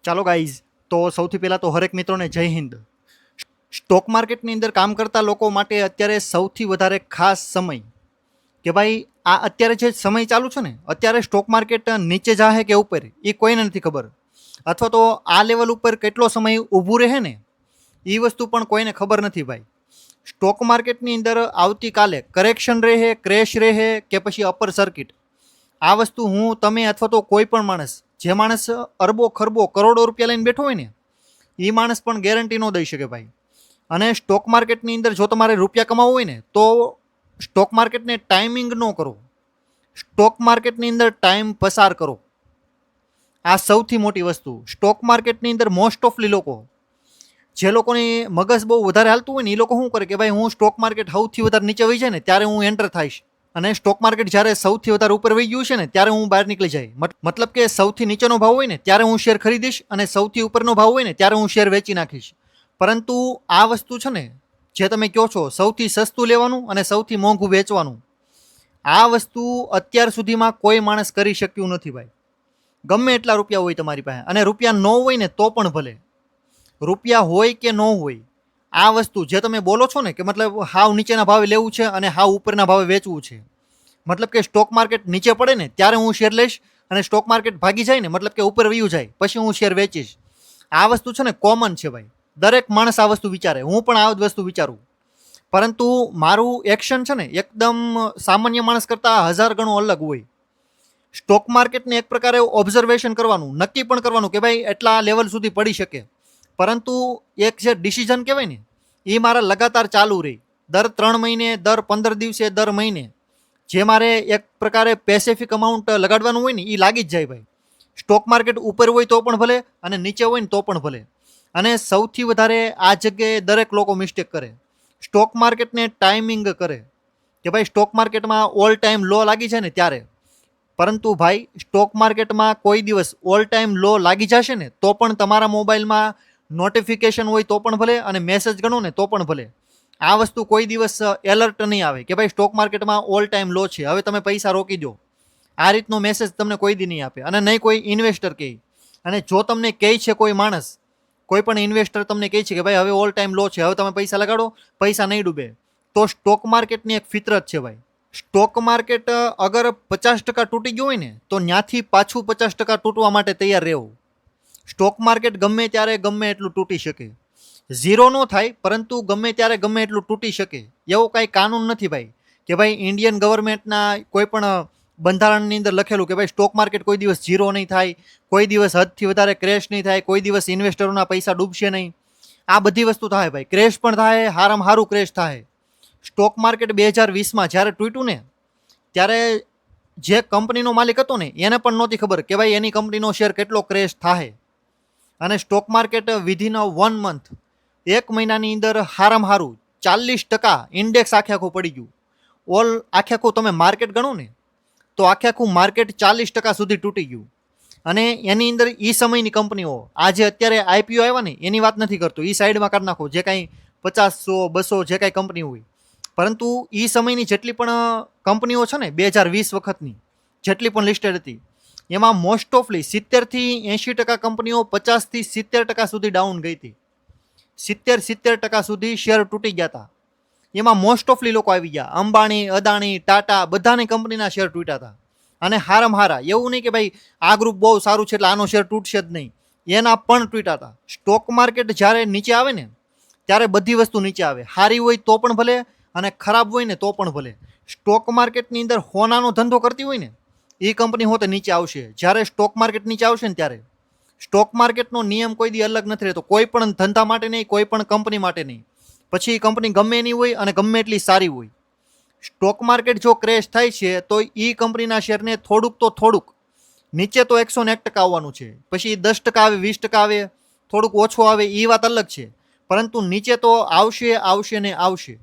ચાલો ગાઈઝ, તો સૌથી પહેલાં તો હરેક મિત્રોને જય હિન્દ. સ્ટોક માર્કેટની અંદર કામ કરતા લોકો માટે અત્યારે સૌથી વધારે ખાસ સમય કે ભાઈ આ અત્યારે જે સમય ચાલુ છે ને, અત્યારે સ્ટોક માર્કેટ નીચે જાહે કે ઉપર એ કોઈને નથી ખબર. અથવા તો આ લેવલ ઉપર કેટલો સમય ઊભું રહે ને એ વસ્તુ પણ કોઈને ખબર નથી ભાઈ. સ્ટોક માર્કેટની અંદર આવતીકાલે કરેક્શન રહે, ક્રેશ રહે કે પછી અપર સર્કિટ, આ વસ્તુ હું તમે અથવા તો કોઈ પણ માણસ, જે માણસ અરબો ખરબો કરોડો રૂપિયા લઈને બેઠો હોય ને એ માણસ પણ ગેરંટી ન દઈ શકે ભાઈ. અને સ્ટોક માર્કેટની અંદર જો તમારે રૂપિયા કમાવવું હોય ને તો સ્ટોક માર્કેટને ટાઈમિંગ ન કરો, સ્ટોક માર્કેટની અંદર ટાઈમ પસાર કરો. આ સૌથી મોટી વસ્તુ. સ્ટોક માર્કેટની અંદર મોસ્ટ ઓફલી લોકો, જે લોકોની મગજ બહુ વધારે હાલતું હોય ને એ લોકો શું કરે કે ભાઈ હું સ્ટોક માર્કેટ સૌથી વધારે નીચે વહી જાય ને ત્યારે હું એન્ટર થઈશ, અને સ્ટોક માર્કેટ જ્યારે સૌથી વધારે ઉપર વહી ગયું છે ને ત્યારે હું બહાર નીકળી જાય. મતલબ કે સૌથી નીચેનો ભાવ હોય ને ત્યારે હું શેર ખરીદીશ અને સૌથી ઉપરનો ભાવ હોય ને ત્યારે હું શેર વેચી નાખીશ. પરંતુ આ વસ્તુ છે ને, જે તમે કહો છો સૌથી સસ્તું લેવાનું અને સૌથી મોંઘું વેચવાનું, આ વસ્તુ અત્યાર સુધીમાં કોઈ માણસ કરી શક્યું નથી ભાઈ. ગમે એટલા રૂપિયા હોય તમારી પાસે, અને રૂપિયા ન હોય ને તો પણ ભલે, રૂપિયા હોય કે ન હોય, આ વસ્તુ જે તમે બોલો છો ને કે મતલબ હાવ નીચેના ભાવે લેવું છે અને હાવ ઉપરના ભાવે વેચવું છે, મતલબ કે સ્ટોક માર્કેટ નીચે પડે ને ત્યારે હું શેર લઈશ અને સ્ટોક માર્કેટ ભાગી જાય ને મતલબ કે ઉપર વયું જાય પછી હું શેર વેચીશ. આ વસ્તુ છે ને કોમન છે ભાઈ. દરેક માણસ આ વસ્તુ વિચારે, હું પણ આ જ વસ્તુ વિચારું. પરંતુ મારું એક્શન છે ને એકદમ સામાન્ય માણસ કરતાં 1000 ગણું અલગ હોય. સ્ટોક માર્કેટને એક પ્રકારે ઓબ્ઝર્વેશન કરવાનું, નક્કી પણ કરવાનું કે ભાઈ એટલા લેવલ સુધી પડી શકે, પરંતુ એક જે ડિસિઝન કહેવાય ને એ મારા લગાતાર ચાલુ રહે. દર 3 મહિને, દર 15 દિવસે, દર મહિને જે મારે એક પ્રકારે પેસિફિક અમાઉન્ટ લગાડવાનું હોય ને એ લાગી જ જાય ભાઈ. સ્ટોક માર્કેટ ઉપર હોય તો પણ ભલે અને નીચે હોય ને તો પણ ભલે. અને સૌથી વધારે આ જગ્યાએ દરેક લોકો મિસ્ટેક કરે, સ્ટોક માર્કેટને ટાઈમિંગ કરે કે ભાઈ સ્ટોક માર્કેટમાં ઓલ ટાઈમ લો લાગી જાય ને ત્યારે. પરંતુ ભાઈ સ્ટોક માર્કેટમાં કોઈ દિવસ ઓલ ટાઈમ લો લાગી જશે ને તો પણ તમારા મોબાઈલમાં નોટિફિકેશન હોય તો પણ ભલે અને મેસેજ ગણો ને તો પણ ભલે, આ વસ્તુ કોઈ દિવસ એલર્ટ નહીં આવે કે ભાઈ સ્ટોક માર્કેટમાં ઓલ ટાઈમ લો છે, હવે તમે પૈસા રોકી દો. આ રીતનો મેસેજ તમને કોઈ દી નહીં આપે, અને નહીં કોઈ ઇન્વેસ્ટર કહે. અને જો તમને કહે છે કોઈ માણસ, કોઈ પણ ઇન્વેસ્ટર તમને કહે છે કે ભાઈ હવે ઓલ ટાઈમ લો છે, હવે તમે પૈસા લગાડો, પૈસા નહીં ડૂબે, તો સ્ટોક માર્કેટની એક ફિતરત છે ભાઈ. સ્ટોક માર્કેટ અગર 50% તૂટી ગયું હોય ને તો ત્યાંથી પાછું 50% તૂટવા માટે તૈયાર રહેવું. સ્ટોક માર્કેટ ગમે ત્યારે ગમે એટલું તૂટી શકે, ઝીરો ન થાય પરંતુ ગમે ત્યારે ગમે એટલું તૂટી શકે. એવો કાંઈ કાનૂન નથી ભાઈ કે ભાઈ ઇન્ડિયન ગવર્મેન્ટના કોઈ પણ બંધારણની અંદર લખેલું કે ભાઈ સ્ટોક માર્કેટ કોઈ દિવસ ઝીરો નહીં થાય, કોઈ દિવસ હદથી વધારે ક્રેશ નહીં થાય, કોઈ દિવસ ઇન્વેસ્ટરોના પૈસા ડૂબશે નહીં. આ બધી વસ્તુ થાય ભાઈ, ક્રેશ પણ થાય, હારામાં હારું ક્રેશ થાય. સ્ટોક માર્કેટ 2020માં જ્યારે તૂટ્યું ને ત્યારે જે કંપનીનો માલિક હતો ને એને પણ નહોતી ખબર કે ભાઈ એની કંપનીનો શેર કેટલો ક્રેશ થાય. અને સ્ટોક માર્કેટ વિધિન 1 મંથ, 1 મહિનાની અંદર હારામાં હારું 40% ઇન્ડેક્સ આખે આખું પડી ગયું. ઓલ આખે આખું તમે માર્કેટ ગણો ને તો આખે આખું માર્કેટ 40% સુધી તૂટી ગયું. અને એની અંદર એ સમયની કંપનીઓ, આજે અત્યારે આઈપીઓ આવ્યા ને એની વાત નથી કરતો, એ સાઈડમાં કાઢી નાખો, જે કાંઈ 50, 100, 200 જે કાંઈ કંપની હોય. પરંતુ એ સમયની જેટલી પણ કંપનીઓ છે ને 2020 વખતની જેટલી પણ લિસ્ટેડ હતી એમાં મોસ્ટ ઓફલી 70થી 80% કંપનીઓ 50થી 70% સુધી ડાઉન ગઈ હતી. 70% સુધી શેર તૂટી ગયા હતા. એમાં મોસ્ટ ઓફલી લોકો આવી ગયા, અંબાણી, અદાણી, ટાટા, બધાની કંપનીના શેર તૂટ્યા હતા. અને હારામ હારા, એવું નહીં કે ભાઈ આ ગ્રુપ બહુ સારું છે એટલે આનો શેર તૂટશે જ નહીં, એના પણ તૂટ્યા હતા. સ્ટોક માર્કેટ જ્યારે નીચે આવે ને ત્યારે બધી વસ્તુ નીચે આવે, સારી હોય તો પણ ભલે અને ખરાબ હોય ને તો પણ ભલે. સ્ટોક માર્કેટની અંદર હોનાનો ધંધો કરતી હોય ને એ કંપની હોતે નીચે આવશે. જ્યારે સ્ટોક માર્કેટ નીચે આવશે ને ત્યારે સ્ટોક માર્કેટનો નિયમ કોઈ દી અલગ નથી રહેતો, કોઈ પણ ધંધા માટે નહીં, કોઈ પણ કંપની માટે નહીં. પછી એ કંપની ગમે એની હોય અને ગમે એટલી સારી હોય, સ્ટોક માર્કેટ જો ક્રેશ થાય છે તો એ કંપનીના શેરને થોડુંક તો થોડુંક નીચે તો 101% આવવાનું છે. પછી 10% આવે, 20% આવે, થોડુંક ઓછું આવે એ વાત અલગ છે, પરંતુ નીચે તો આવશે આવશે ને આવશે.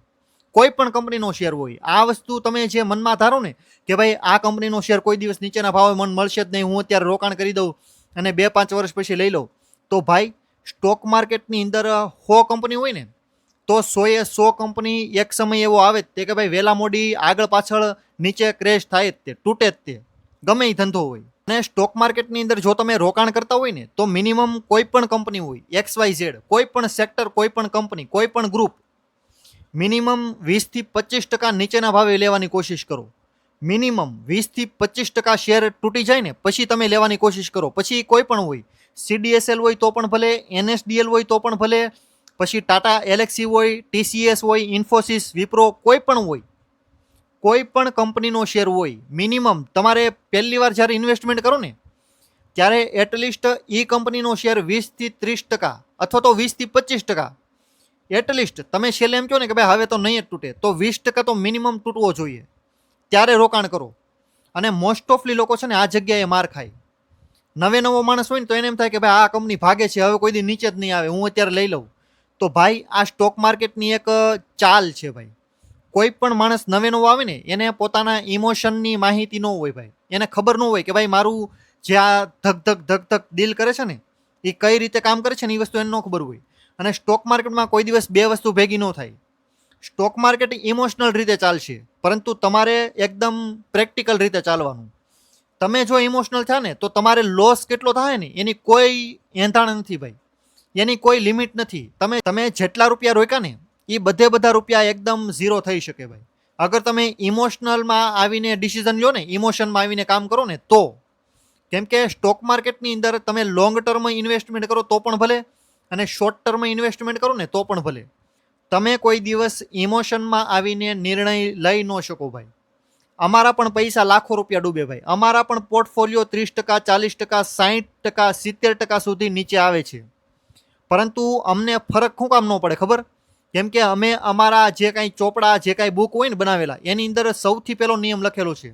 કોઈ પણ કંપનીનો શેર હોય, આ વસ્તુ તમે જે મનમાં ધારો ને કે ભાઈ આ કંપનીનો શેર કોઈ દિવસ નીચેના ભાવે મને મળશે જ નહીં, હું અત્યારે રોકાણ કરી દઉં અને 2-5 વર્ષ પછી લઈ લઉં, તો ભાઈ સ્ટોક માર્કેટની અંદર 100 કંપની હોય ને તો 100એ 100 કંપની એક સમય એવો આવે જ તે કે ભાઈ વહેલા મોડી આગળ પાછળ નીચે ક્રેશ થાય જ તે, તૂટે જ તે, ગમે એ ધંધો હોય. અને સ્ટોક માર્કેટની અંદર જો તમે રોકાણ કરતા હોય ને તો મિનિમમ કોઈ પણ કંપની હોય XYZ, કોઈ પણ સેક્ટર, કોઈ પણ કંપની, કોઈ પણ ગ્રુપ, મિનિમમ 20-25% નીચેના ભાવે લેવાની કોશિશ કરો. મિનિમમ 20-25% શેર તૂટી જાય ને પછી તમે લેવાની કોશિશ કરો. પછી કોઈ પણ હોય, CDSL હોય તો પણ ભલે, NSDL હોય તો પણ ભલે, પછી ટાટા એલેક્સી હોય, TCS હોય, ઇન્ફોસિસ, વિપ્રો, કોઈ પણ હોય, કોઈ પણ કંપનીનો શેર હોય, મિનિમમ તમારે પહેલી વાર જ્યારે ઇન્વેસ્ટમેન્ટ કરો ને ત્યારે એટલીસ્ટ એ કંપનીનો શેર 20-30% અથવા તો 20-25%, એટલીસ્ટ તમે છેલ્લે એમ કહો ને કે ભાઈ હવે તો નહીં જ તૂટે, તો 20% તો મિનિમમ તૂટવો જોઈએ, ત્યારે રોકાણ કરો. અને મોસ્ટ ઓફલી લોકો છે ને આ જગ્યાએ માર ખાય. નવો માણસ હોય ને તો એને એમ થાય કે ભાઈ આ કંપની ભાગે છે, હવે કોઈ દી નીચે જ નહીં આવે, હું અત્યારે લઈ લઉં. તો ભાઈ આ સ્ટોક માર્કેટની એક ચાલ છે ભાઈ. કોઈ પણ માણસ નવો આવે ને એને પોતાના ઇમોશનની માહિતી ન હોય ભાઈ, એને ખબર ન હોય કે ભાઈ મારું જે આ ધક ધક દિલ કરે છે ને એ કઈ રીતે કામ કરે છે ને એ વસ્તુ એને ન ખબર હોય. અને સ્ટોક માર્કેટમાં કોઈ દિવસ બે વસ્તુ ભેગી ન થાય. સ્ટોક માર્કેટ ઇમોશનલ રીતે ચાલશે, પરંતુ તમારે એકદમ પ્રેક્ટિકલ રીતે ચાલવાનું. તમે જો ઇમોશનલ થયા ને તો તમારે લોસ કેટલો થાય ને એની કોઈ એંધાણ નથી ભાઈ, એની કોઈ લિમિટ નથી. તમે જેટલા રૂપિયા રોક્યા ને એ બધા રૂપિયા એકદમ ઝીરો થઈ શકે ભાઈ, અગર તમે ઇમોશનલમાં આવીને ડિસિઝન લો ને, ઇમોશનમાં આવીને કામ કરો ને તો. કેમ કે સ્ટોક માર્કેટની અંદર તમે લોંગ ટર્મ ઇન્વેસ્ટમેન્ટ કરો તો પણ ભલે અને શોર્ટ ટર્મ ઇન્વેસ્ટમેન્ટ કરો ને તો પણ ભલે, તમે કોઈ દિવસ ઇમોશનમાં આવીને નિર્ણય લઈ ન શકો ભાઈ. અમારા પણ પૈસા લાખો રૂપિયા ડૂબે ભાઈ, અમારા પણ પોર્ટફોલિયો 30%, 40%, 60%, 70% સુધી નીચે આવે છે, પરંતુ અમને ફરક શું કામ ન પડે ખબર? કેમ કે અમે અમારા જે કાંઈ ચોપડા, જે કાંઈ બુક હોય ને બનાવેલા, એની અંદર સૌથી પહેલો નિયમ લખેલો છે,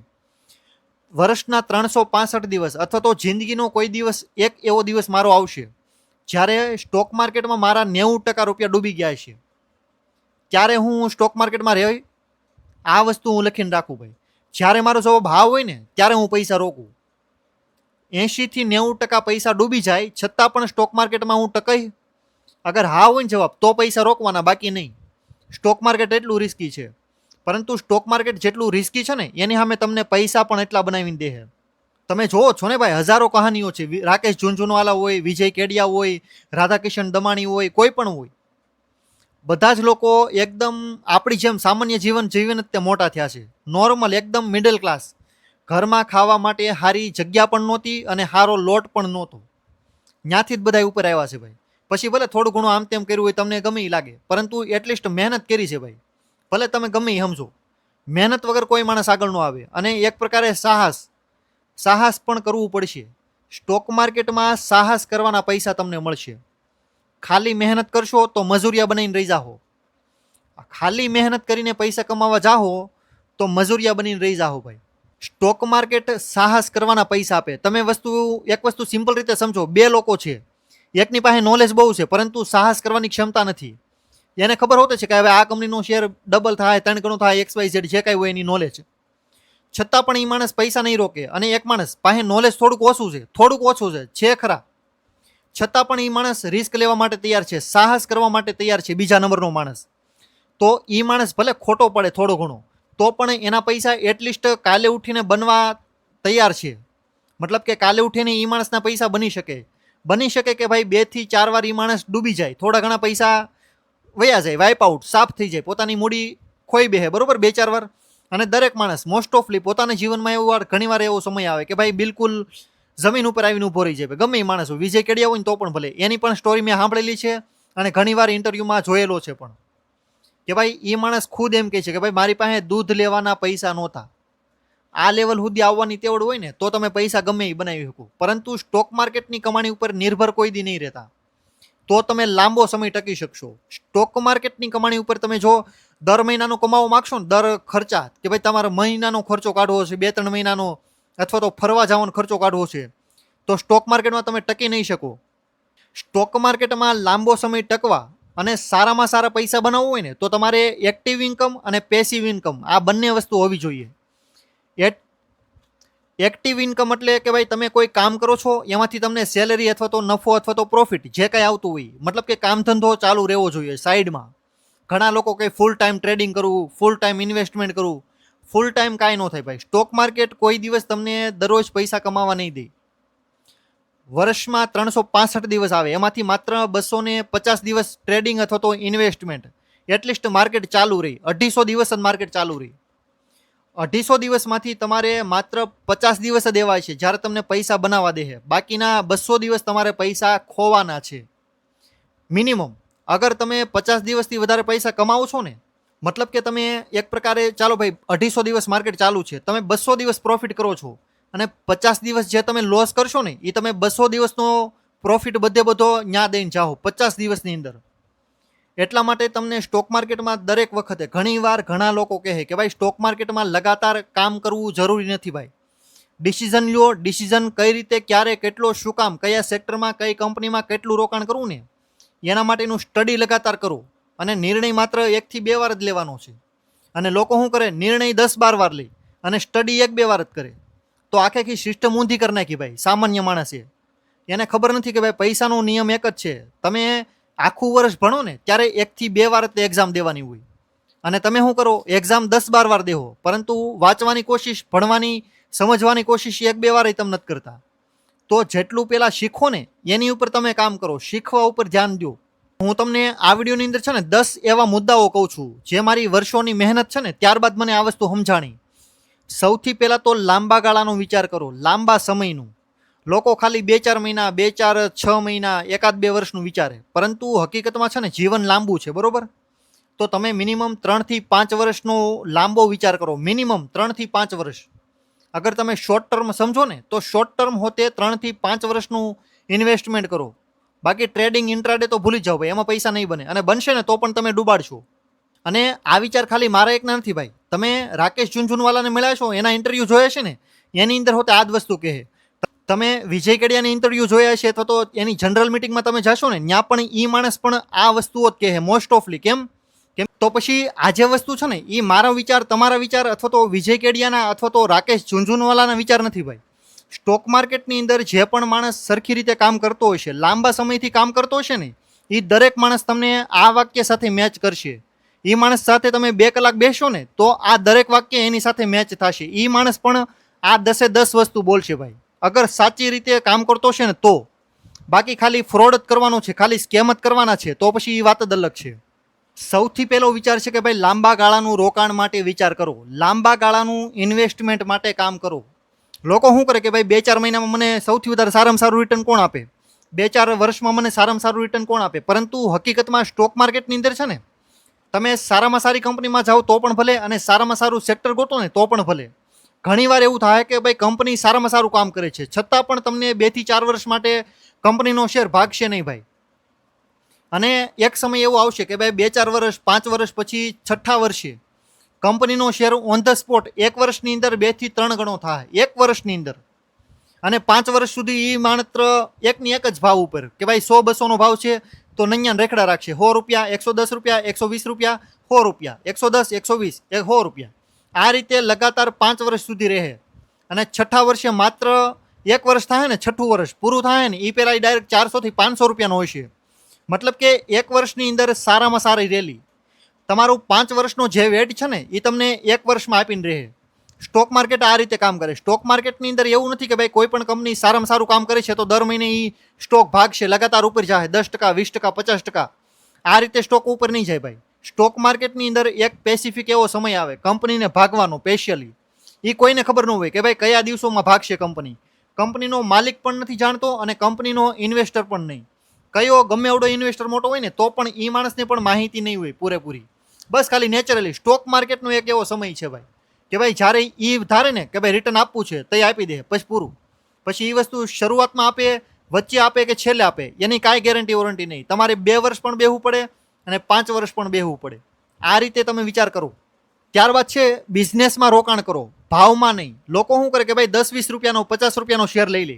વર્ષના 365 દિવસ અથવા તો જિંદગીનો કોઈ દિવસ એક એવો દિવસ મારો આવશે જ્યારે સ્ટોક માર્કેટમાં મારા 90% રૂપિયા ડૂબી ગયા છે, ત્યારે હું સ્ટોક માર્કેટમાં રહી. આ વસ્તુ હું લખીને રાખું ભાઈ. જ્યારે મારો જેવો ભાવ હોય ને ત્યારે હું પૈસા રોકું. 80-90% પૈસા ડૂબી જાય છતાં પણ સ્ટોક માર્કેટમાં હું ટકાઈ. અગર હા હોય ને જવાબ તો પૈસા રોકવાના, બાકી નહીં. સ્ટોક માર્કેટ એટલું રિસ્કી છે, પરંતુ સ્ટોક માર્કેટ જેટલું રિસ્કી છે ને એની સામે તમને પૈસા પણ એટલા બનાવીને દે. તમે જોવો છો ને ભાઈ, હજારો કહાનીઓ છે. રાકેશ ઝુનઝુનવાલા હોય, વિજય કેડિયા હોય, રાધાકિશન દમાણી હોય, કોઈ પણ હોય, બધા જ લોકો એકદમ આપણી જેમ સામાન્ય જીવન જીવીને જ તે મોટા થયા છે. નોર્મલ એકદમ મિડલ ક્લાસ, ઘરમાં ખાવા માટે સારી જગ્યા પણ નહોતી અને સારો લોટ પણ નહોતો, ત્યાંથી જ બધા ઉપર આવ્યા છે ભાઈ. પછી ભલે થોડું ઘણું આમ તેમ કર્યું હોય, તમને ગમે લાગે, પરંતુ એટલીસ્ટ મહેનત કરી છે ભાઈ. ભલે તમે ગમે સમજો, મહેનત વગર કોઈ માણસ આગળ ન આવે. અને એક પ્રકારે સાહસ પણ કરવું પડશે. સ્ટોક માર્કેટમાં સાહસ કરવાના પૈસા તમને મળશે. ખાલી મહેનત કરશો તો મજૂરિયા બનીને રહી જાઓ. ખાલી મહેનત કરીને પૈસા કમાવા જાઓ તો મજૂરિયા બનીને રહી જાઓ ભાઈ. સ્ટોક માર્કેટ સાહસ કરવાના પૈસા આપે. તમે એક વસ્તુ સિમ્પલ રીતે સમજો, બે લોકો છે, એકની પાસે નોલેજ બહુ છે પરંતુ સાહસ કરવાની ક્ષમતા નથી. એને ખબર હોતે છે કે હવે આ કંપનીનો શેર ડબલ થાય, 3 ગણું થાય, XYZ જે કાંઈ હોય એની નોલેજ, છતાં પણ એ માણસ પૈસા નહીં રોકે. અને એક માણસ પાસે નોલેજ થોડુંક ઓછું છે ખરા, છતાં પણ એ માણસ રિસ્ક લેવા માટે તૈયાર છે, સાહસ કરવા માટે તૈયાર છે, બીજા નંબરનો માણસ. તો એ માણસ ભલે ખોટો પડે થોડો ઘણો, તો પણ એના પૈસા એટલીસ્ટ કાલે ઉઠીને બનવા તૈયાર છે. મતલબ કે કાલે ઉઠીને એ માણસના પૈસા બની શકે કે ભાઈ 2 થી 4 વાર એ માણસ ડૂબી જાય, થોડા ઘણા પૈસા વયા જાય, વાઇપ આઉટ, સાફ થઈ જાય, પોતાની મૂડી ખોઈ બેહે, બરોબર, 2-4 વાર. અને દરેક માણસ મોસ્ટ ઓફલી પોતાના જીવનમાં એવું ઘણીવાર એવો સમય આવે કે ભાઈ બિલકુલ જમીન ઉપર આવીને ઊભો રહી જાય. ગમે એ માણસ હોય, વિજય કેડિયા હોય ને તો પણ ભલે, એની પણ સ્ટોરી મેં સાંભળેલી છે અને ઘણીવાર ઇન્ટરવ્યુમાં જોયેલો છે પણ, કે ભાઈ એ માણસ ખુદ એમ કહે છે કે ભાઈ મારી પાસે દૂધ લેવાના પૈસા નહોતા. આ લેવલ સુધી આવવાની તેવડ હોય ને તો તમે પૈસા ગમે એ બનાવી શકો, પરંતુ સ્ટોક માર્કેટની કમાણી ઉપર નિર્ભર કોઈ દી નહીં રહેતા, તો તમે લાંબો સમય ટકી શકશો. સ્ટોક માર્કેટની કમાણી ઉપર તમે જો દર મહિનાનો કમાવો માગશો ને, દર ખર્ચા, કે ભાઈ તમારે મહિનાનો ખર્ચો કાઢવો છે, 2-3 મહિનાનો, અથવા તો ફરવા જવાનો ખર્ચો કાઢવો છે, તો સ્ટોક માર્કેટમાં તમે ટકી નહીં શકો. સ્ટોક માર્કેટમાં લાંબો સમય ટકવા અને સારામાં સારા પૈસા બનાવવું હોય ને તો તમારે એક્ટિવ ઇન્કમ અને પેસિવ ઇન્કમ આ બંને વસ્તુ હોવી જોઈએ. એક્ટિવ ઇન્કમ એટલે કે ભાઈ તમે કોઈ કામ કરો છો, એમાંથી તમને સેલેરી અથવા તો નફો અથવા તો પ્રોફિટ જે કાંઈ આવતું હોય, મતલબ કે કામ ધંધો ચાલુ રહેવો જોઈએ સાઈડમાં. ઘણા લોકો કંઈ ફૂલ ટાઈમ ટ્રેડિંગ કરવું, ફૂલ ટાઈમ ઇન્વેસ્ટમેન્ટ કરવું, ફૂલ ટાઈમ કાંઈ ન થાય ભાઈ. સ્ટોક માર્કેટ કોઈ દિવસ તમને દરરોજ પૈસા કમાવા નહીં દે. વર્ષમાં 365 દિવસ આવે, એમાંથી માત્ર 250 દિવસ ટ્રેડિંગ અથવા તો ઇન્વેસ્ટમેન્ટ, એટલીસ્ટ માર્કેટ ચાલુ રહી. 250 દિવસ જ માર્કેટ ચાલુ રહી. 250 દિવસમાંથી તમારે માત્ર 50 દિવસ જ એવા છે જ્યારે તમને પૈસા બનાવવા દે છે. બાકીના 200 દિવસ તમારે પૈસા ખોવાના છે મિનિમમ. અગર તમે 50 દિવસથી વધારે પૈસા કમાવો છો ને, મતલબ કે તમે એક પ્રકારે, ચાલો ભાઈ 250 દિવસ માર્કેટ ચાલુ છે, તમે 200 દિવસ પ્રોફિટ કરો છો, અને 50 દિવસ જે તમે લોસ કરશો ને એ તમે 200 દિવસનો પ્રોફિટ બધો ન્યા દઈને જાઓ 50 દિવસની અંદર. એટલા માટે તમને સ્ટોક માર્કેટમાં દરેક વખતે ઘણીવાર ઘણા લોકો કહે કે ભાઈ સ્ટોક માર્કેટમાં લગાતાર કામ કરવું જરૂરી નથી ભાઈ. ડિસિઝન લ્યો, ડિસિઝન કઈ રીતે, ક્યારે, કેટલો, શું કામ, કયા સેક્ટરમાં, કઈ કંપનીમાં કેટલું રોકાણ કરવું ને એના માટેનું સ્ટડી લગાતાર કરો. અને નિર્ણય માત્ર 1 થી 2 વાર જ લેવાનો છે. અને લોકો શું કરે, નિર્ણય 10-12 વાર લે અને સ્ટડી 1-2 વાર જ કરે. તો આખી સિસ્ટમ ઊંધી કરી નાખી ભાઈ સામાન્ય માણસે. એને ખબર નથી કે ભાઈ પૈસાનો નિયમ એક જ છે. તમે આખું વર્ષ ભણો ને ત્યારે 1 થી 2 વાર જ એક્ઝામ દેવાની હોય, અને તમે શું કરો, એક્ઝામ 10-12 વાર દેવો, પરંતુ વાંચવાની કોશિશ, ભણવાની, સમજવાની કોશિશ 1-2 વાર તમે નથી કરતા. તો જેટલું પહેલાં શીખો ને એની ઉપર તમે કામ કરો, શીખવા ઉપર ધ્યાન દો. હું તમને આ વિડીયોની અંદર છે ને 10 એવા મુદ્દાઓ કહું છું જે મારી વર્ષોની મહેનત છે ને ત્યારબાદ મને આ વસ્તુ સમજાણી. સૌથી પહેલાં તો લાંબા ગાળાનો વિચાર કરો, લાંબા સમયનું. લોકો ખાલી 2-4 મહિના, 2-4-6 મહિના, 1-2 વર્ષનું વિચારે, પરંતુ હકીકતમાં છે ને જીવન લાંબુ છે, બરોબર? તો તમે મિનિમમ 3 થી 5 વર્ષનો લાંબો વિચાર કરો, મિનિમમ 3 થી 5 વર્ષ. અગર તમે શોર્ટ ટર્મ સમજો ને તો શોર્ટ ટર્મ હોતે 3 થી 5 વર્ષનું ઇન્વેસ્ટમેન્ટ કરો. બાકી ટ્રેડિંગ, ઇન્ટ્રાડે તો ભૂલી જાઓ ભાઈ, એમાં પૈસા નહીં બને, અને બનશે ને તો પણ તમે ડૂબાડશો. અને આ વિચાર ખાલી મારા એકના નથી ભાઈ. તમે રાકેશ ઝુનઝુનવાલાને મળ્યા છો, એના ઇન્ટરવ્યૂ જોયા છે ને, એની અંદર હોતે આ જ વસ્તુ કહે. તમે વિજય કેડિયાની ઇન્ટરવ્યૂ જોયા છે અથવા તો એની જનરલ મિટિંગમાં તમે જશો ને, ત્યાં પણ એ માણસ પણ આ વસ્તુઓ જ કહે મોસ્ટ ઓફલી. કેમ? તો પછી આ જે વસ્તુ છે ને એ મારા વિચાર, તમારા વિચાર, અથવા તો વિજય કેડિયાના અથવા તો રાકેશ ઝુનઝુનવાલાના વિચાર નથી ભાઈ. સ્ટોક માર્કેટની અંદર જે પણ માણસ સરખી રીતે કામ કરતો હશે, લાંબા સમયથી કામ કરતો હશે ને, એ દરેક માણસ તમને આ વાક્ય સાથે મેચ કરશે. એ માણસ સાથે તમે 2 કલાક બેસો ને તો આ દરેક વાક્ય એની સાથે મેચ થશે. એ માણસ પણ આ 10-10 વસ્તુ બોલશે ભાઈ, અગર સાચી રીતે કામ કરતો હશે ને તો. બાકી ખાલી ફ્રોડ જ કરવાનો છે, ખાલી સ્કેમ જ કરવાના છે, તો પછી એ વાત જ અલગ છે. સૌથી પહેલો વિચાર છે કે ભાઈ લાંબા ગાળાનું રોકાણ માટે વિચાર કરો, લાંબા ગાળાનું ઇન્વેસ્ટમેન્ટ માટે કામ કરો. લોકો શું કરે કે ભાઈ 2-4 મહિનામાં મને સૌથી વધારે સારામાં સારું રિટર્ન કોણ આપે, 2-4 વર્ષમાં મને સારામાં સારું રિટર્ન કોણ આપે. પરંતુ હકીકતમાં સ્ટોક માર્કેટની અંદર છે ને, તમે સારામાં સારી કંપનીમાં જાઓ તો પણ ભલે, અને સારામાં સારું સેક્ટર ગોતો ને તો પણ ભલે. ઘણીવાર એવું થાય કે ભાઈ કંપની સારામાં સારું કામ કરે છે, છતાં પણ તમને 2 થી 4 વર્ષ માટે કંપનીનો શેર ભાગશે નહીં ભાઈ. અને એક સમય એવો આવશે કે ભાઈ 2-4 વર્ષ, 5 વર્ષ પછી 6ઠા વર્ષે કંપનીનો શેર ઓન ધ સ્પોટ 1 વર્ષની અંદર 2 થી 3 ગણો થાય, 1 વર્ષની અંદર. અને 5 વર્ષ સુધી એ માત્ર એકની એક જ ભાવ ઉપર કે ભાઈ 100-200 ભાવ છે તો નૈયા રેખડા રાખશે. 100 રૂપિયા, 110 રૂપિયા, 120 રૂપિયા, 100 રૂપિયા, 110, 120, 100 રૂપિયા. આ રીતે લગાતાર 5 વર્ષ સુધી રહે. અને 6ઠા વર્ષે માત્ર 1 વર્ષ થાય ને, 6ઠું વર્ષ પૂરું થાય ને, એ પહેલાં ડાયરેક્ટ 400 થી 500 રૂપિયાનો હોય છે. મતલબ કે 1 વર્ષની અંદર સારામાં સારી રેલી તમારું 5 વર્ષનો જે વેટ છે ને એ તમને 1 વર્ષમાં આપીને રહે. સ્ટોક માર્કેટ આ રીતે કામ કરે. સ્ટોક માર્કેટની અંદર એવું નથી કે ભાઈ કોઈ પણ કંપની સારામાં સારું કામ કરે છે તો દર મહિને એ સ્ટોક ભાગશે, લગાતાર ઉપર જાય 10%, 20%, 50%. આ રીતે સ્ટોક ઉપર નહીં જાય ભાઈ. સ્ટોક માર્કેટની અંદર એક સ્પેસિફિક એવો સમય આવે કંપનીને ભાગવાનો, સ્પેશિયલી. એ કોઈને ખબર ન હોય કે ભાઈ કયા દિવસોમાં ભાગશે કંપની. કંપનીનો માલિક પણ નથી જાણતો અને કંપનીનો ઇન્વેસ્ટર પણ નહીં. કયો ગમે એવડો ઇન્વેસ્ટર મોટો હોય ને તો પણ એ માણસને પણ માહિતી નહીં હોય પૂરેપૂરી. બસ ખાલી નેચરલી સ્ટોક માર્કેટનો એક એવો સમય છે ભાઈ કે ભાઈ જ્યારે એ ધારે ને કે ભાઈ રિટર્ન આપવું છે તો એ આપી દે, પછી પૂરું. પછી એ વસ્તુ શરૂઆતમાં આપે, વચ્ચે આપે કે છેલ્લે આપે, એની કાંઈ ગેરંટી વોરંટી નહીં. તમારે 2 વર્ષ પણ બેહવું પડે અને 5 વર્ષ પણ બેહવું પડે. આ રીતે તમે વિચાર કરો. ત્યારબાદ છે બિઝનેસમાં રોકાણ કરો, ભાવમાં નહીં. લોકો શું કરે કે ભાઈ 10-20 રૂપિયાનો, 50 રૂપિયાનો શેર લઈ લે,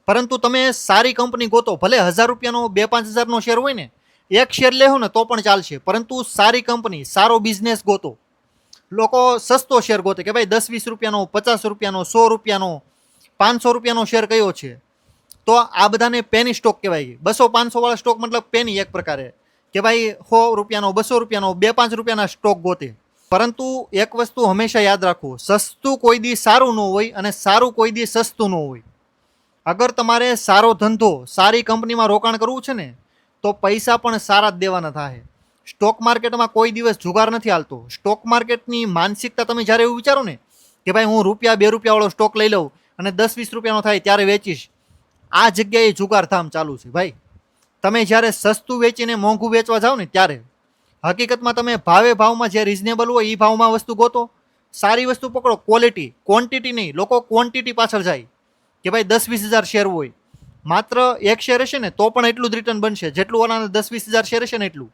પરંતુ તમે સારી કંપની ગોતો. ભલે 1000 રૂપિયાનો, 2-5 હજારનો શેર હોય ને, એક શેર લેવો ને તો પણ ચાલશે, પરંતુ સારી કંપની, સારો બિઝનેસ ગોતો. લોકો સસ્તો શેર ગોતે કે ભાઈ 10-20 રૂપિયાનો, 50 રૂપિયાનો, 100 રૂપિયાનો, 500 રૂપિયાનો શેર કયો છે, તો આ બધાને પેની સ્ટોક કહેવાય. 200-500 વાળા સ્ટોક મતલબ પેની એક પ્રકારે કે ભાઈ 100 રૂપિયાનો, 200 રૂપિયાનો, 2-5 રૂપિયાના સ્ટોક ગોતે. પરંતુ એક વસ્તુ હંમેશા યાદ રાખો, સસ્તું કોઈ દી સારું ન હોય અને સારું કોઈ દી સસ્તું ન હોય. અગર તમારે સારો ધંધો સારી કંપનીમાં રોકાણ કરવું છે ને, તો પૈસા પણ સારા જ દેવાના થાય. સ્ટોક માર્કેટમાં કોઈ દિવસ જુગાર નથી હાલતો. સ્ટોક માર્કેટની માનસિકતા તમે જ્યારે એવું વિચારો ને કે ભાઈ હું ₹2 સ્ટોક લઈ લઉં અને 10-20 રૂપિયાનો થાય ત્યારે વેચીશ, આ જગ્યાએ જુગાર ધામ ચાલુ છે ભાઈ. તમે જ્યારે સસ્તું વેચીને મોંઘું વેચવા જાઓ ને ત્યારે હકીકતમાં તમે ભાવમાં જે રિઝનેબલ હોય એ ભાવમાં વસ્તુ ગોતો, સારી વસ્તુ પકડો, ક્વોલિટી, ક્વોન્ટિટી નહીં. લોકો ક્વોન્ટિટી પાછળ જાય કે ભાઈ 10-20 હજાર શેર હોય, માત્ર એક શેર હશે ને તો પણ એટલું જ રિટર્ન બનશે જેટલું ઓલાના 10-20 હજાર શેર હશે ને એટલું.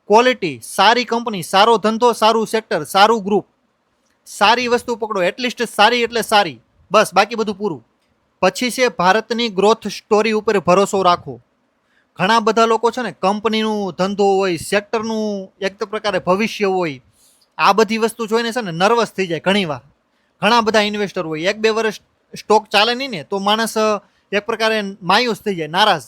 ક્વોલિટી, સારી કંપની, સારો ધંધો, સારું સેક્ટર, સારું ગ્રુપ, સારી વસ્તુ પકડો. એટલીસ્ટ સારી એટલે સારી, બસ, બાકી બધું પૂરું. પછી છે ભારતની ગ્રોથ સ્ટોરી ઉપર ભરોસો રાખો. ઘણા બધા લોકો છે ને કંપનીનું ધંધો હોય, સેક્ટરનું એક પ્રકારે ભવિષ્ય હોય, આ બધી વસ્તુ જોઈને છે ને નર્વસ થઈ જાય ઘણીવાર. ઘણા બધા ઇન્વેસ્ટર હોય, 1-2 વર્ષ સ્ટોક ચાલે નહીં ને તો માણસ એક પ્રકારે માયુસ થઈ જાય, નારાજ,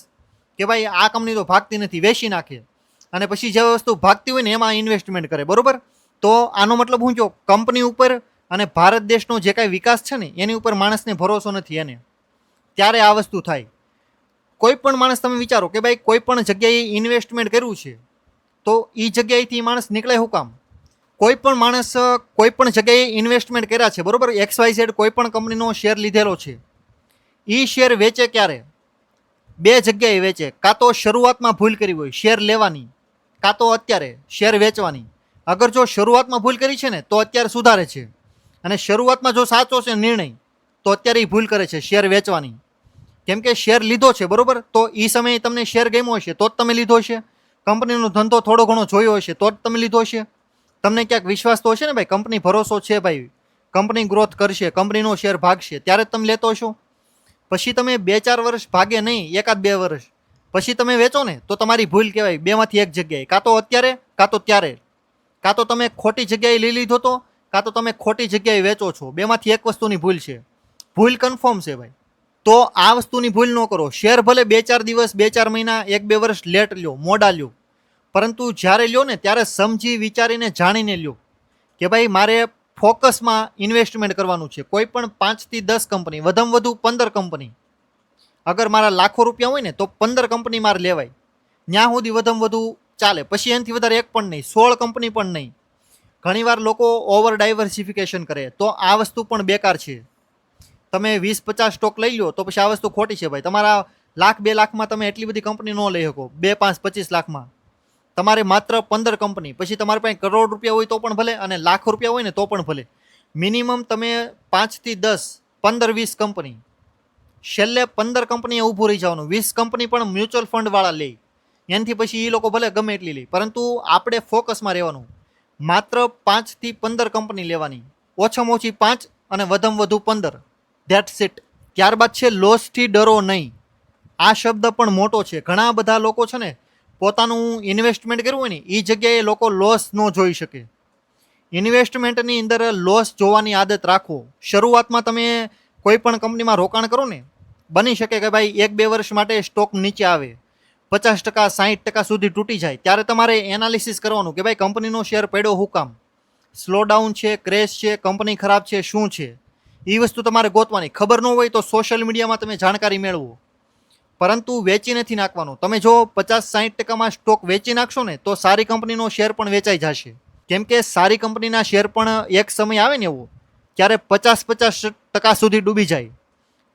કે ભાઈ આ કંપની તો ભાગતી નથી, વેચી નાખે. અને પછી જે વસ્તુ ભાગતી હોય ને એમાં ઇન્વેસ્ટમેન્ટ કરે, બરોબર. તો આનો મતલબ હું જો કંપની ઉપર અને ભારત દેશનો જે કાંઈ વિકાસ છે ને એની ઉપર માણસને ભરોસો નથી એને, ત્યારે આ વસ્તુ થાય. કોઈ પણ માણસ તમે વિચારો કે ભાઈ કોઈ પણ જગ્યાએ ઇન્વેસ્ટમેન્ટ કર્યું છે તો એ જગ્યાએથી માણસ નીકળે શું કામ? કોઈ પણ માણસ કોઈ પણ જગ્યાએ ઇન્વેસ્ટમેન્ટ કર્યા છે, બરોબર, XYZ કોઈ પણ કંપનીનો શેર લીધેલો છે, એ શેર વેચે ક્યારે? 2 જગ્યાએ વેચે. કાં તો શરૂઆતમાં ભૂલ કરી હોય શેર લેવાની, કાં તો અત્યારે શેર વેચવાની. અગર જો શરૂઆતમાં ભૂલ કરી છે ને તો અત્યારે સુધારે છે, અને શરૂઆતમાં જો સાચો છે નિર્ણય તો અત્યારે એ ભૂલ કરે છે શેર વેચવાની. કેમ કે શેર લીધો છે, બરોબર, તો એ સમયે તમને શેર ગમ્યો હશે તો જ તમે લીધો હશે. કંપનીનો ધંધો થોડો ઘણો જોયો હશે તો જ તમે લીધો હશે. તમને ક્યાંક વિશ્વાસ તો હશે ને ભાઈ, કંપની ભરોસો છે ભાઈ, કંપની ગ્રોથ કરશે, કંપનીનો શેર ભાગશે, ત્યારે જ તમે લેતો હશો. પછી તમે 2-4 વર્ષ ભાગે નહીં, 1-2 વર્ષ પછી તમે વેચો ને તો તમારી ભૂલ કહેવાય. બેમાંથી એક જગ્યાએ, કાં તો અત્યારે કાં તો ત્યારે, કાં તો તમે ખોટી જગ્યાએ લઈ લીધો તો, કાં તો તમે ખોટી જગ્યાએ વેચો છો. બેમાંથી એક વસ્તુની ભૂલ છે. ભૂલ કન્ફર્મ છે ભાઈ. તો આ વસ્તુની ભૂલ ન કરો. શેર ભલે 2-4 દિવસ, 2-4 મહિના, 1-2 વર્ષ લેટ લ્યો, મોડા લ્યો, પરંતુ જ્યારે લ્યો ને ત્યારે સમજી વિચારીને જાણીને લ્યો કે ભાઈ મારે ફોકસમાં ઇન્વેસ્ટમેન્ટ કરવાનું છે. કોઈ પણ 5 થી 10 કંપની, વધુમાં વધુ 15 કંપની. અગર મારા લાખો રૂપિયા હોય ને તો 15 કંપની મારે લેવાય, ત્યાં સુધી વધુમાં વધુ ચાલે. પછી એનાથી વધારે એક પણ નહીં, 16 કંપની પણ નહીં. ઘણીવાર લોકો ઓવર ડાયવર્સિફિકેશન કરે તો આ વસ્તુ પણ બેકાર છે. તમે 20-50 સ્ટોક લઈ લો તો પછી આ વસ્તુ ખોટી છે ભાઈ. તમારા 1,00,000-2 લાખમાં તમે એટલી બધી કંપની ન લઈ શકો. 2-5-25 લાખમાં તમારે માત્ર 15 કંપની. પછી તમારી પાસે કરોડ રૂપિયા હોય તો પણ ભલે, અને લાખ રૂપિયા હોય ને તો પણ ભલે. મિનિમમ તમે 5 થી 10, 15-20 કંપની, છેલ્લે 15 કંપનીએ ઊભું રહી જવાનું. 20 કંપની પણ મ્યુચ્યુઅલ ફંડ વાળા લે, એનાથી પછી એ લોકો ભલે ગમે એટલી લે, પરંતુ આપણે ફોકસમાં રહેવાનું. માત્ર 5 થી 15 કંપની લેવાની, ઓછામાં ઓછી 5 અને વધુમાં વધુ 15. That's it. ત્યારબાદ છે લોસથી ડરો નહીં. આ શબ્દ પણ મોટો છે. ઘણા બધા લોકો છે ને પોતાનું ઇન્વેસ્ટમેન્ટ કરવું હોય ને એ જગ્યાએ લોકો લોસ ન જોઈ શકે. ઇન્વેસ્ટમેન્ટની અંદર લોસ જોવાની આદત રાખો. શરૂઆતમાં તમે કોઈ પણ કંપનીમાં રોકાણ કરો ને, બની શકે કે ભાઈ 1-2 વર્ષ માટે સ્ટોક નીચે આવે, 50%, 60% સુધી તૂટી જાય, ત્યારે તમારે એનાલિસિસ કરવાનું કે ભાઈ કંપનીનો શેર પડ્યો શું કામ? સ્લોડાઉન છે, ક્રેશ છે, કંપની ખરાબ છે, શું છે? એ વસ્તુ તમારે ગોતવાની. ખબર ન હોય તો સોશિયલ મીડિયામાં તમે જાણકારી મેળવો, પરંતુ વેચી નથી નાખવાનો. તમે જો 50-60%માં સ્ટોક વેચી નાખશો ને તો સારી કંપનીનો શેર પણ વેચાઈ જશે. કેમ કે સારી કંપનીના શેર પણ એક સમય આવે ને એવો, ત્યારે 50-50% સુધી ડૂબી જાય.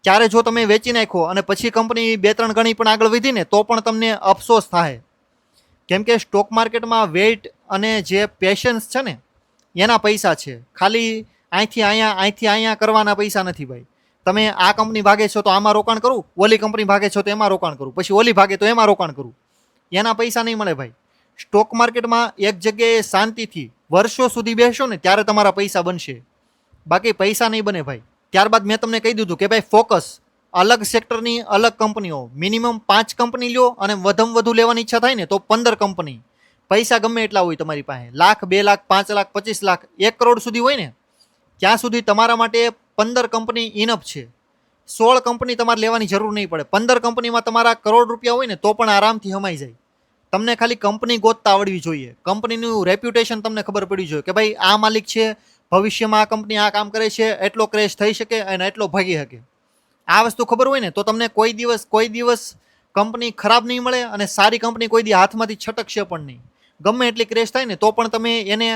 ત્યારે જો તમે વેચી નાખો અને પછી કંપની 2-3 ગણી પણ આગળ વધી ને તો પણ તમને અફસોસ થાય. કેમ કે સ્ટોક માર્કેટમાં વેઇટ અને જે પેશન્સ છે ને એના પૈસા છે. ખાલી અહીંથી અહીંયા કરવાના પૈસા નથી ભાઈ. તમે આ કંપની ભાગે છો તો આમાં રોકાણ કરું, ઓલી કંપની ભાગે છો તો એમાં રોકાણ કરું, પછી ઓલી ભાગે તો એમાં રોકાણ કરું, એના પૈસા નહીં મળે ભાઈ. સ્ટોક માર્કેટમાં એક જગ્યાએ શાંતિથી વર્ષો સુધી બેસશો ને ત્યારે તમારા પૈસા બનશે, બાકી પૈસા નહીં બને ભાઈ. ત્યારબાદ મેં તમને કહી દીધું કે ભાઈ ફોકસ, અલગ સેક્ટરની અલગ કંપનીઓ, મિનિમમ 5 કંપની લ્યો, અને વધુમાં વધુ લેવાની ઈચ્છા થાય ને તો 15 કંપની. પૈસા ગમે એટલા હોય તમારી પાસે, 1,00,000, 2 લાખ, 5 લાખ, 25 લાખ, 1 કરોડ સુધી હોય ને, ત્યાં સુધી તમારા માટે 15 કંપની ઇનફ છે. 16 કંપની તમારે લેવાની જરૂર નહીં પડે. 15 કંપનીમાં તમારા કરોડ રૂપિયા હોય ને તો પણ આરામથી હમાઈ જાય. તમને ખાલી કંપની ગોતતા આવડવી જોઈએ, કંપનીનું રેપ્યુટેશન તમને ખબર પડવી જોઈએ કે ભાઈ આ માલિક છે, ભવિષ્યમાં આ કંપની આ કામ કરે છે, એટલો ક્રેશ થઈ શકે અને એટલો ભાગી શકે. આ વસ્તુ ખબર હોય ને તો તમને કોઈ દિવસ કંપની ખરાબ નહીં મળે અને સારી કંપની કોઈ દી હાથમાંથી છટકશે પણ નહીં. ગમે એટલી ક્રેશ થાય ને તો પણ તમે એને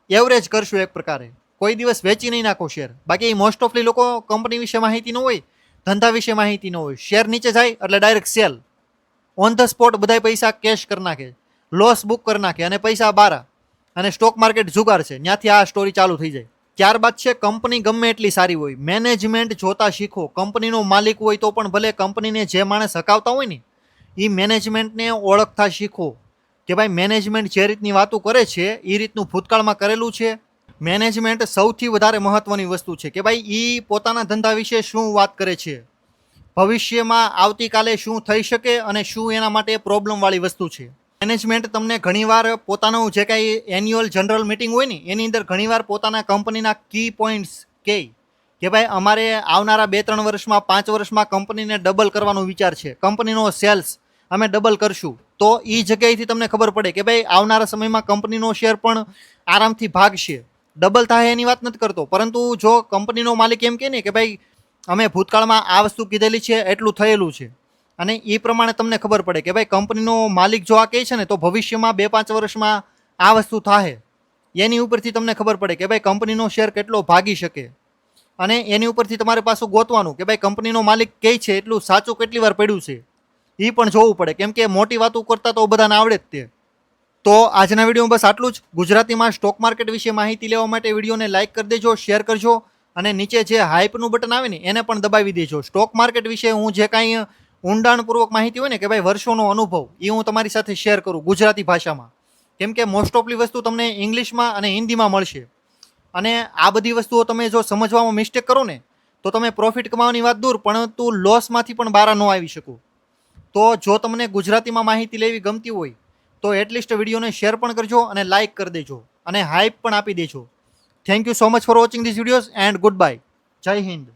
એવરેજ કરશો એક પ્રકારે, કોઈ દિવસ વેચી નહીં નાખો શેર. બાકી મોસ્ટ ઓફલી લોકો કંપની વિશે માહિતી ન હોય, ધંધા વિશે માહિતી ન હોય, શેર નીચે જાય એટલે direct cell, on the spot બધા પૈસા કેશ કરી નાખે, લોસ બુક કરી નાખે અને પૈસા બારા, અને સ્ટોક માર્કેટ જુગાર છે, ત્યાંથી આ સ્ટોરી ચાલુ થઈ જાય. ત્યારબાદ છે કંપની ગમે એટલી સારી હોય, મેનેજમેન્ટ જોતા શીખો. કંપનીનો માલિક હોય તો પણ ભલે કંપનીને જે માણસ હકાવતા હોય ને એ મેનેજમેન્ટને ઓળખતા શીખો કે ભાઈ મેનેજમેન્ટ જે રીતની વાતો કરે છે એ રીતનું ભૂતકાળમાં કરેલું છે. મેનેજમેન્ટ સૌથી વધારે મહત્વની વસ્તુ છે કે ભાઈ એ પોતાના ધંધા વિશે શું વાત કરે છે, ભવિષ્યમાં આવતીકાલે શું થઈ શકે અને શું એના માટે પ્રોબ્લેમવાળી વસ્તુ છે. મેનેજમેન્ટ તમને ઘણીવાર પોતાનું જે કાંઈ એન્યુઅલ જનરલ મિટિંગ હોય ને એની અંદર ઘણીવાર પોતાના કંપનીના કી પોઈન્ટ્સ કહે કે ભાઈ અમારે આવનારા 2-3 વર્ષમાં 5 વર્ષમાં કંપનીને ડબલ કરવાનો વિચાર છે, કંપનીનો સેલ્સ અમે ડબલ કરશું. તો એ જગ્યાએથી તમને ખબર પડે કે ભાઈ આવનારા સમયમાં કંપનીનો શેર પણ આરામથી ભાગશે. ડબલ થાય એની વાત નથી કરતો, પરંતુ જો કંપનીનો માલિક એમ કહે ને કે ભાઈ અમે ભૂતકાળમાં આ વસ્તુ કીધેલી છે, એટલું થયેલું છે, અને એ પ્રમાણે તમને ખબર પડે કે ભાઈ કંપનીનો માલિક જો આ કહે છે ને તો ભવિષ્યમાં 2-5 વર્ષમાં આ વસ્તુ થાય, એની ઉપરથી તમને ખબર પડે કે ભાઈ કંપનીનો શેર કેટલો ભાગી શકે. અને એની ઉપરથી તમારે પાછું ગોતવાનું કે ભાઈ કંપનીનો માલિક કહે છે એટલું સાચું કેટલી વાર પડ્યું છે એ પણ જોવું પડે, કેમ કે મોટી વાતો કરતા તો બધાને આવડે જ તે. તો આજના વિડીયોમાં બસ આટલું જ. ગુજરાતીમાં સ્ટોક માર્કેટ વિશે માહિતી લેવા માટે વિડીયોને લાઇક કરી દેજો, શેર કરજો, અને નીચે જે હાઇપનું બટન આવે ને એને પણ દબાવી દેજો. સ્ટોક માર્કેટ વિશે હું જે કાંઈ ઊંડાણપૂર્વક માહિતી હોય ને કે ભાઈ વર્ષોનો અનુભવ એ હું તમારી સાથે શેર કરું ગુજરાતી ભાષામાં, કેમ કે મોસ્ટ ઓફલી વસ્તુ તમને ઇંગ્લિશમાં અને હિન્દીમાં મળશે. અને આ બધી વસ્તુઓ તમે જો સમજવામાં મિસ્ટેક કરો ને તો તમે પ્રોફિટ કમાવાની વાત દૂર, પરંતુ લોસમાંથી પણ બહાર ન આવી શકો. તો જો તમને ગુજરાતીમાં માહિતી લેવી ગમતી હોય તો એટલીસ્ટ વિડીયોને શેર પણ કરજો અને લાઇક કરી દેજો અને હાઇપ પણ આપી દેજો. Thank you so much for watching this videos and good bye. જય હિન્દ.